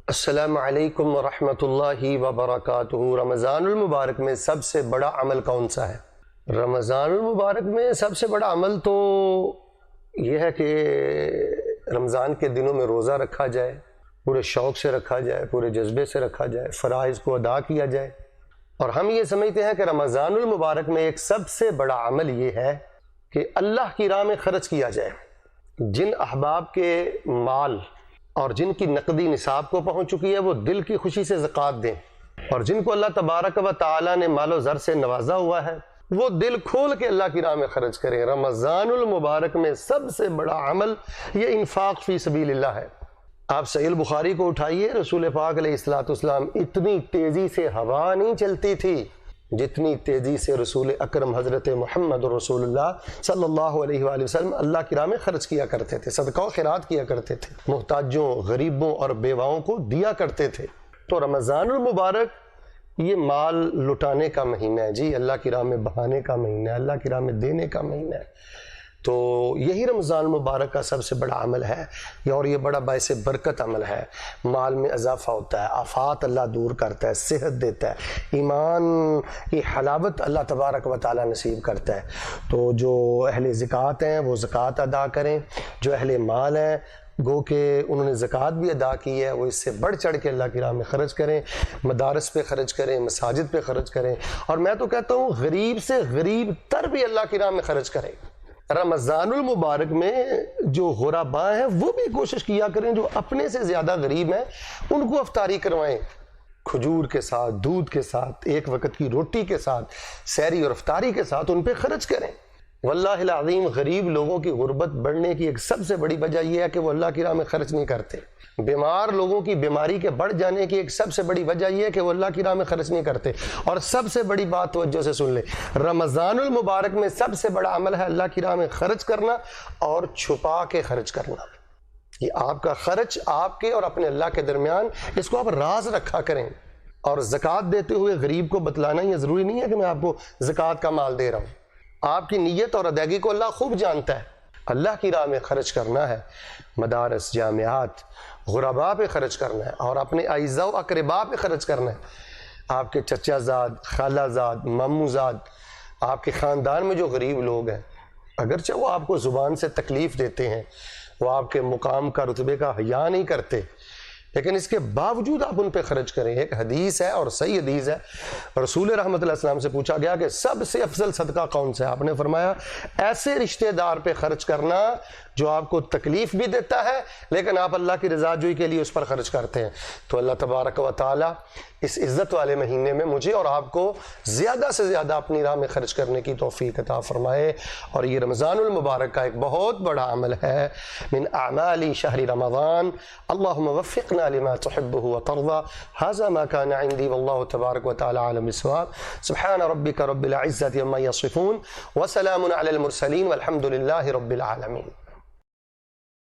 السلام علیکم ورحمۃ اللہ وبرکاتہ۔ رمضان المبارک میں سب سے بڑا عمل کون سا ہے؟ رمضان المبارک میں سب سے بڑا عمل تو یہ ہے کہ رمضان کے دنوں میں روزہ رکھا جائے، پورے شوق سے رکھا جائے، پورے جذبے سے رکھا جائے، فرائض کو ادا کیا جائے۔ اور ہم یہ سمجھتے ہیں کہ رمضان المبارک میں ایک سب سے بڑا عمل یہ ہے کہ اللہ کی راہ میں خرچ کیا جائے۔ جن احباب کے مال اور جن کی نقدی نصاب کو پہنچ چکی ہے وہ دل کی خوشی سے زکوٰۃ دیں، اور جن کو اللہ تبارک و تعالی نے مال و زر سے نوازا ہوا ہے وہ دل کھول کے اللہ کی راہ میں خرچ کریں۔ رمضان المبارک میں سب سے بڑا عمل یہ انفاق فی سبیل اللہ ہے۔ آپ صحیح البخاری کو اٹھائیے، رسول پاک علیہ السلام اتنی تیزی سے ہوا نہیں چلتی تھی جتنی تیزی سے رسول اکرم حضرت محمد رسول اللہ صلی اللہ علیہ وآلہ وسلم اللہ کی راہ میں خرچ کیا کرتے تھے، صدقہ و خیرات کیا کرتے تھے، محتاجوں، غریبوں اور بیواؤں کو دیا کرتے تھے۔ تو رمضان المبارک یہ مال لٹانے کا مہینہ ہے جی، اللہ کی راہ میں بہانے کا مہینہ ہے، اللہ کی راہ میں دینے کا مہینہ ہے۔ تو یہی رمضان المبارک کا سب سے بڑا عمل ہے، اور یہ بڑا باعث برکت عمل ہے۔ مال میں اضافہ ہوتا ہے، آفات اللہ دور کرتا ہے، صحت دیتا ہے، ایمان کی حلاوت اللہ تبارک و تعالی نصیب کرتا ہے۔ تو جو اہل زکوٰۃ ہیں وہ زکوٰۃ ادا کریں، جو اہل مال ہیں گو کہ انہوں نے زکوٰۃ بھی ادا کی ہے وہ اس سے بڑھ چڑھ کے اللہ کی راہ میں خرچ کریں، مدارس پہ خرچ کریں، مساجد پہ خرچ کریں، اور میں تو کہتا ہوں غریب سے غریب تر بھی اللہ کی راہ میں خرچ کریں۔ رمضان المبارک میں جو غرباء ہیں وہ بھی کوشش کیا کریں، جو اپنے سے زیادہ غریب ہیں ان کو افطاری کروائیں، کھجور کے ساتھ، دودھ کے ساتھ، ایک وقت کی روٹی کے ساتھ، سحری اور افطاری کے ساتھ ان پہ خرچ کریں۔ واللہ العظیم غریب لوگوں کی غربت بڑھنے کی ایک سب سے بڑی وجہ یہ ہے کہ وہ اللہ کی راہ میں خرچ نہیں کرتے۔ بیمار لوگوں کی بیماری کے بڑھ جانے کی ایک سب سے بڑی وجہ یہ ہے کہ وہ اللہ کی راہ میں خرچ نہیں کرتے۔ اور سب سے بڑی بات توجہ سے سن لیں، رمضان المبارک میں سب سے بڑا عمل ہے اللہ کی راہ میں خرچ کرنا، اور چھپا کے خرچ کرنا۔ یہ آپ کا خرچ آپ کے اور اپنے اللہ کے درمیان، اس کو آپ راز رکھا کریں۔ اور زکوٰۃ دیتے ہوئے غریب کو بتلانا یہ ضروری نہیں ہے کہ میں آپ کو زکوٰۃ کا مال دے رہا ہوں، آپ کی نیت اور ادائیگی کو اللہ خوب جانتا ہے۔ اللہ کی راہ میں خرچ کرنا ہے، مدارس، جامعات، غرباء پہ خرچ کرنا ہے، اور اپنے اعزاء و اقرباء پہ خرچ کرنا ہے۔ آپ کے چچا زاد، خالہ زاد، ماموں زاد، آپ کے خاندان میں جو غریب لوگ ہیں، اگرچہ وہ آپ کو زبان سے تکلیف دیتے ہیں، وہ آپ کے مقام کا، رتبے کا حیا نہیں کرتے، لیکن اس کے باوجود آپ ان پہ خرچ کریں۔ ایک حدیث ہے اور صحیح حدیث ہے، رسول رحمت اللہ السلام سے پوچھا گیا کہ سب سے افضل صدقہ کون سا ہے؟ آپ نے فرمایا ایسے رشتہ دار پہ خرچ کرنا جو آپ کو تکلیف بھی دیتا ہے لیکن آپ اللہ کی رضا جوئی کے لیے اس پر خرچ کرتے ہیں۔ تو اللہ تبارک و تعالی اس عزت والے مہینے میں مجھے اور آپ کو زیادہ سے زیادہ اپنی راہ میں خرچ کرنے کی توفیق عطا فرمائے۔ اور یہ رمضان المبارک کا ایک بہت بڑا عمل ہے، من اعمال شہر رمضان، اللہم وفقنا لما تحبه وترضى۔ هذا ما كان عندي والله تبارك وتعالى عالم الصواب۔ سبحان ربك رب العزة عما يصفون وسلام على المرسلين والحمد لله رب العالمين۔